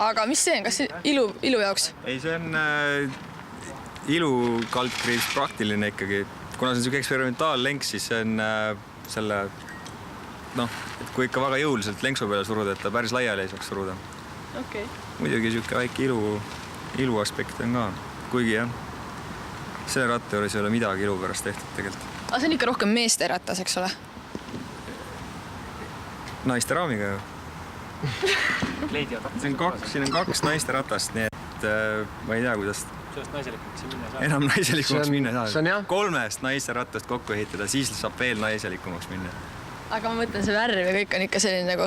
Aga mis see on? Kas ilu jaoks? Ei, see on ilu kaldkriips praktiline ikkagi. Kuna see on selline eksperimentaallenks, siis see on selle, et kui ikka väga jõuliselt lenksu peale suruda, et ta päris laiali ei saaks suruda. Okay. Muidugi selline väike ilu aspekt on ka, kuigi jah, selle ratta juures ei ole midagi ilu pärast tehtud tegelikult. Aga see on ikka rohkem meeste ratas, eks ole? Naiste raamiga ju. Siin on kaks naiste ratast, nii et ma ei tea, kuidas sellest naiselikumaks minna saa. Enam naiselikumaks minna saa. 3 naiste rattast kokku ehitada, siis saab veel naiselikumaks minna. Aga ma mõtlen, see värv ja kõik on ikka selline nagu...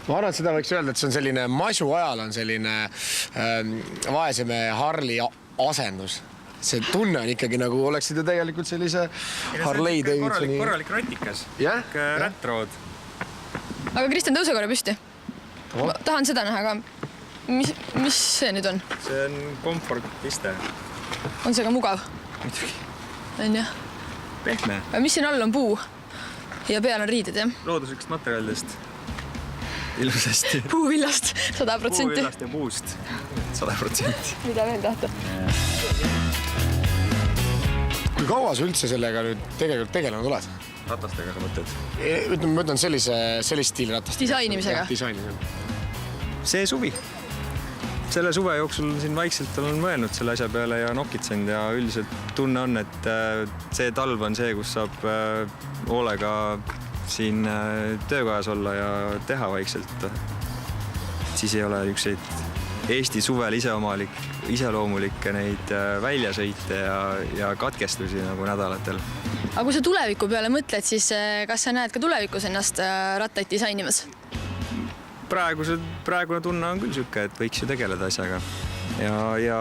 Ma arvan, et seda võiks öelda, et see on selline masu ajal on selline vaeseme Harley asendus. See tunne on ikkagi nagu oleksid ju tegelikult sellise Harley Davidsoni... Korralik ratikas. Rättrood. Aga Kristjan, tõuse korra püsti. Ma tahan seda näha, aga mis see nüüd on? See on komfortiste. On see ka mugav? Muidugi. On jah? Pehme. Aga mis siin all on puu? Ja peal on riided, jah? Looduslikest materjalidest. Ilusasti. Puuvillast, 100%. Puuvillast ja puust, 100%. Mida veel tahta? Kui kaua sa üldse sellega nüüd tegelikult tegelenud oled? Ratastega sa mõtled? Ütleme, ma mõtlen sellist stiili ratast. Disainimisega? Disainimisega. See suvi. Selle suve jooksul siin vaikselt olen mõelnud selle asja peale ja nokitsenud ja üldiselt tunne on, et see talv on see, kus saab hoolega siin töökojas olla ja teha vaikselt. Siis ei ole ükseid Eesti suvel iseloomulikke neid väljasõite ja katkestusi nagu nädalatel. Aga kui sa tuleviku peale mõtled, siis kas sa näed ka tulevikus ennast rattaid disainimas? Praegune tunne on küll siuke, et võiks ju tegeleda asjaga. Ja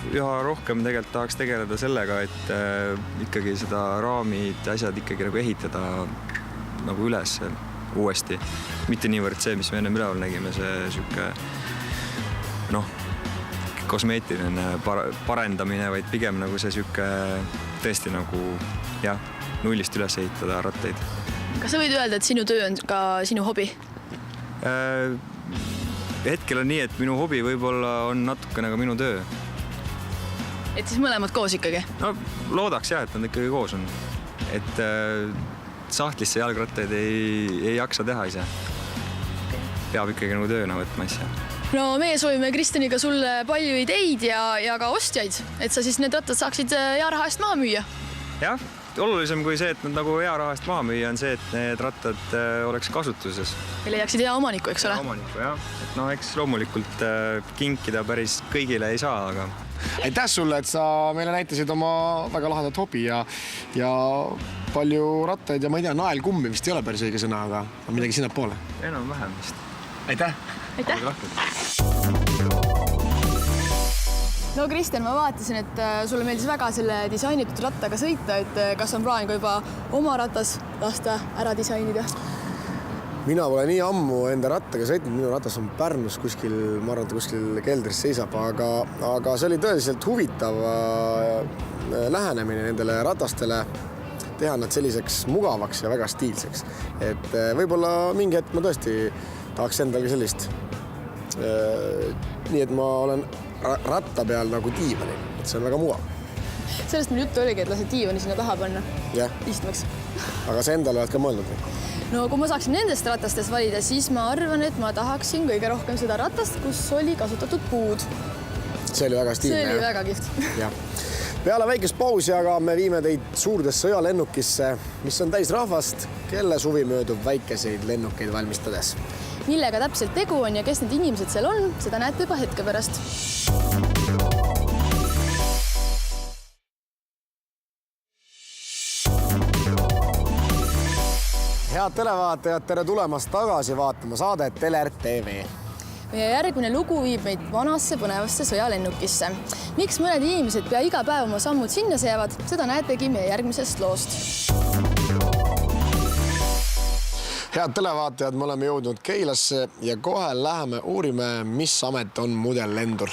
üha rohkem tegelikult tahaks tegeleda sellega, et ikkagi seda raamid asjad ikkagi nagu ehitada nagu üles uuesti. Mitte niivõrd see, mis me ennem üleval nägime, see siuke kosmeetiline parendamine, vaid pigem nagu see siuke tõesti nagu nullist üles ehitada rattaid. Kas sa võid öelda, et sinu töö on ka sinu hobi? Hetkel on nii, et minu hobi võib-olla on natukene ka minu töö. Et siis mõlemad koos ikkagi? No loodaks jah, et nad ikkagi koos on. Et sahtlisse jalgrattaid ei jaksa teha ise. Peab ikkagi nagu tööna võtma asja. No meie soovime Kristjaniga sulle palju ideid ja ka ostjaid, et sa siis need rattad saaksid hea raha eest maha müüa. Jah, olulisem kui see, et nad nagu hea raha eest maha müüa on see, et need rattad oleks kasutuses. Ja leiaksid hea omaniku, eks ole? Hea omaniku, jah. Et eks loomulikult kinkida päris kõigile ei saa, aga... Aitäh sulle, et sa meile näitasid oma väga lahadat hobi ja palju rattaid ja ma ei tea, naelkummi vist ei ole päris õige sõna, aga midagi sinna poole. Enam vähem vist. Aitäh! Aitäh! No Kristjan, ma vaatasin, et sulle meeldis väga selle disainitud rattaga sõita, et kas on plaan ka juba oma ratas lasta ära disainida? Mina pole nii ammu enda rattaga sõitnud, minu ratas on Pärnus kuskil, ma arvan, et kuskil keldris seisab, aga see oli tõeliselt huvitav lähenemine nendele ratastele, teha nad selliseks mugavaks ja väga stiilseks. Et võib-olla mingi hetk ma tõesti tahaks endalgi sellist, nii et ma olen ratta peal nagu diivanil, et see on väga mugav. Sellest meil juttu oligi, et lased diivani sinna taha panna istmaks. Aga sa endale oled ka mõelnud või? No kui ma saaksin nendest ratastest valida, siis ma arvan, et ma tahaksin kõige rohkem seda ratast, kus oli kasutatud puud. See oli väga stiilne. See oli väga kihvt. Ja. Peale väikest pausi aga me viime teid suurdesse sõjalennukisse, mis on täis rahvast, kelle suvi möödub väikeseid lennukeid valmistades. Millega täpselt tegu on ja kes need inimesed seal on, seda näete juba hetke pärast. Head televaatajad, tere tulemast tagasi vaatama saadet Teler TV. Meie järgmine lugu viib meid vanasse põnevasse sõjalennukisse. Miks mõned inimesed pea iga päev oma sammud sinna seavad, seda näetegi meie järgmisest loost. Head televaatajad, me oleme jõudnud Keilasse ja kohe läheme uurime, mis amet on mudellendur.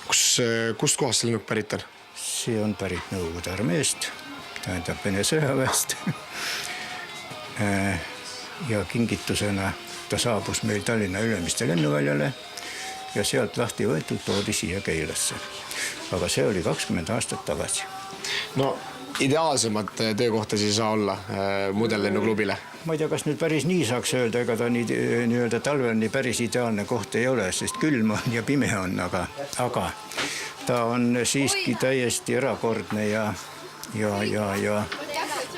Kust kohast see lennuk pärit on? See on pärit Nõukogude armeest, tähendab Vene sõjaväest ja kingitusena ta saabus meil Tallinna Ülemiste lennuväljale ja sealt lahti võetud toodi siia Keilasse. Aga see oli 20 aastat tagasi. No ideaalsemat töökohta siis ei saa olla mudellennuklubile. Ma ei tea, kas nüüd päris nii saaks öelda, ega ta nii-öelda talvel nii päris ideaalne koht ei ole, sest külm on ja pime on, aga ta on siiski täiesti erakordne ja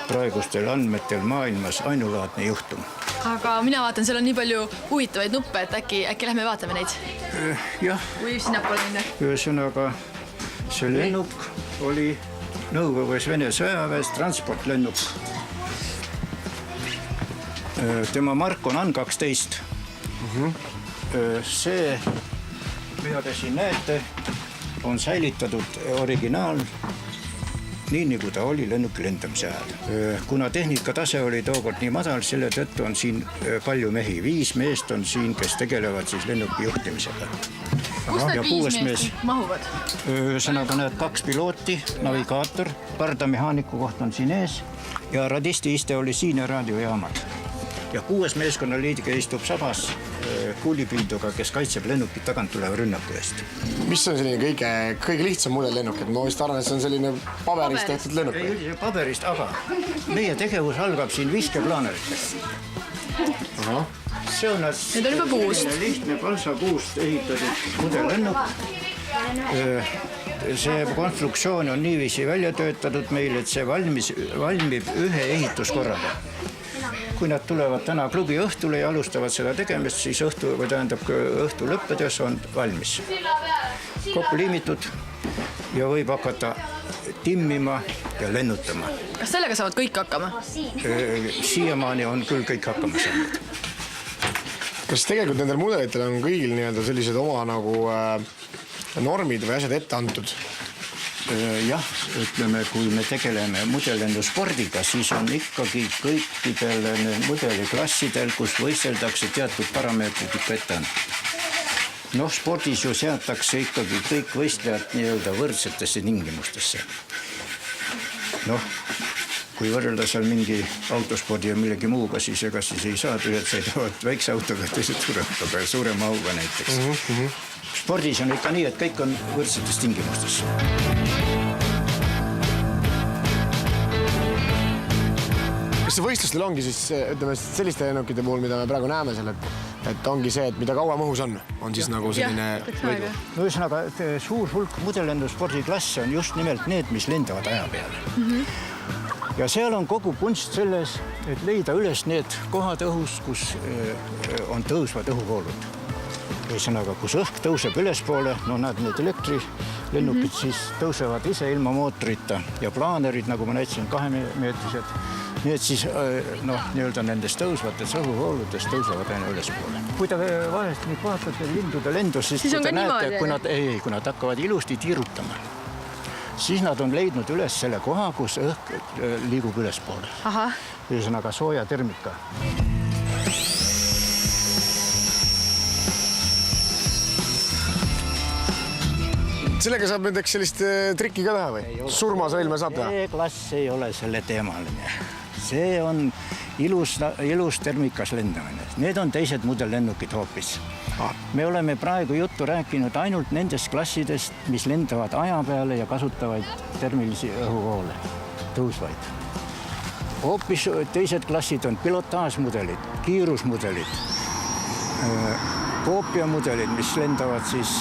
praegustel andmetel maailmas ainulaadne juhtum. Aga mina vaatan, seal on nii palju huvitavaid nuppe, et äkki lähme vaatame neid. Jah. Või sinnapoole minna. Ühesõnaga, see lennuk oli Nõukogudes Vene sõjaväes transportlennuk. Tema mark on AN-12. See, mida te siin näete, on säilitatud originaal, nii nagu ta oli lennuki lendamise ajal. Kuna tehnikatase oli tookord nii madal, selle tõttu on siin palju mehi. 5 meest on siin, kes tegelevad siis lennuki juhtimisega. Kus need 5 meest mahuvad? Ühesõnaga näed 2 pilooti, navigaator, pardamehaaniku koht on siin ees ja radisti iste oli siin ja raadiojaamad. Ja 6 meeskonnaliidiga istub sabas kuulipilduga, kes kaitseb lennukit tagant tuleva rünnaku eest. Mis on selline kõige lihtsam mudellennuk? Ma vist arvan, et see on selline paberist tehtud lennuk. Ei oli paberist, aga meie tegevus algab siin viskeplaaneritega. See on need on juba puust. Lihtne palsapuust ehitatud mudellennuk. See konstruktsioon on niiviisi välja töötatud meil, et see valmib ühe ehituskorraga. Kui nad tulevad täna klubi õhtule ja alustavad seda tegemist, siis õhtu lõppedes on valmis. Kokku liimitud ja võib hakata timmima ja lennutama. Kas sellega saavad kõik hakkama? Siiamaani on küll kõik hakkama saanud. Kas tegelikult nendel mudelitel on kõigil nii-öelda sellised oma nagu normid või asjad ette antud? Jah, ütleme, kui me tegeleme mudellennuspordiga, siis on ikkagi kõikidel mudeliklassidel, kus võisteldakse teatud parameetrid ikka ette antud. Noh, spordis ju seatakse ikkagi kõik võistlejad nii-öelda võrdsetesse tingimustesse. Noh, kui võrrelda seal mingi autospordi ja millegi muuga, siis ega siis ei saa, ühed sõidavad väikse autoga, teised suurema auga näiteks. Spordis on ikka nii, et kõik on võrdsetes tingimustes. Kas see võistlustel ongi siis, ütleme, selliste lennukite puhul, mida me praegu näeme seal, et ongi see, et mida kauem õhus on siis nagu selline võidu? No ühesõnaga, suur hulk mudellennuspordiklasse on just nimelt need, mis lendavad aja peale. Ja seal on kogu kunst selles, et leida üles need kohad õhus, kus on tõusvad õhuvoolud. Ühesõnaga, kus õhk tõuseb ülespoole, no need elektrilennukid siis tõusevad ise ilma mootorita ja plaanerid, nagu ma näitasin, 2-meetrised, need siis nii-öelda nendest tõusvates õhuvooludest tõusevad aina ülespoole. Kui te vahest nüüd vaatate lindude lendus, siis kui te näete, kui nad hakkavad ilusti tiirutama, siis nad on leidnud üles selle koha, kus õhk liigub ülespoole. Ühesõnaga sooja termika. Sellega saab näiteks sellist trikki ka teha või? Surmasõlme saab teha? See klass ei ole selle teemaline. See on ilus termikas lendamine. Need on teised mudellennukid hoopis. Me oleme praegu juttu rääkinud ainult nendest klassidest, mis lendavad aja peale ja kasutavad termilisi õhuvoole, tõusvaid. Hoopis teised klassid on pilotaažmudelid, kiirusmudelid, koopiamudelid, mis lendavad siis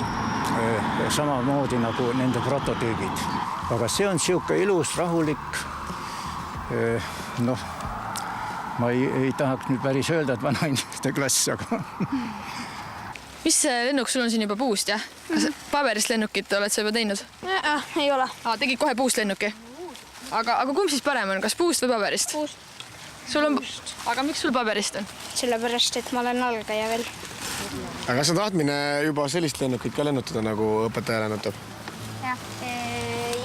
samamoodi nagu nende prototüübid. Aga see on siuke ilus, rahulik, ma ei tahaks nüüd päris öelda, et vanainimeste klass, aga... Mis lennuk sul on siin juba puust, jah? Kas paberist lennukit oled sa juba teinud? Ei ole. Tegid kohe puust lennuki? Aga kumb siis parem on, kas puust või paberist? Puust. Aga miks sul paberist on? Sellepärast, et ma olen algaja veel. Aga kas on tahtmine juba sellist lennukit ka lennutada, nagu õpetaja lennutab?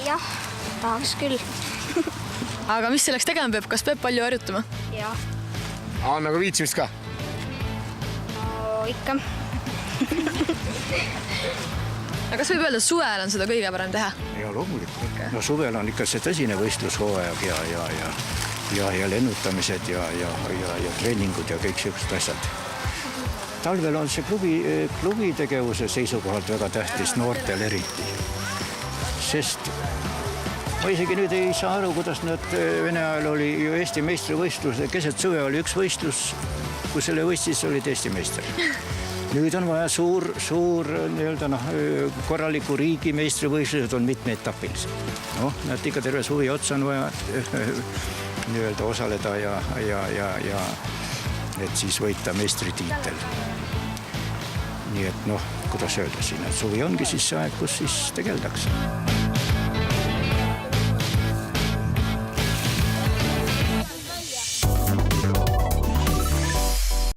Jah, tahaks küll. Aga mis selleks tegema peab? Kas peab palju harjutama? Jah. On nagu viitsimist ka? No ikka. Aga kas võib öelda, et suvel on seda kõige parem teha? Ja loomulikult. No suvel on ikka see tõsine võistlushooaeg ja lennutamised ja treeningud ja kõik sellised asjad. talvel on see klubi tegevuse seisukohalt väga tähtis, noortel eriti. Sest ma isegi nüüd ei saa aru, kuidas nad Vene ajal oli ju Eesti meistrivõistlus, keset suve oli üks võistlus, kui selle võistis olid Eesti meister. Nüüd on vaja suur nii-öelda korraliku riigi meistrivõistlused on mitmeetapilised. Nad ikka terve suvi otsa on vaja nii-öelda osaleda ja et siis võita meistritiitel. Nii et kuidas öelda siin, et suvi ongi siis see aeg, kus siis tegeldakse.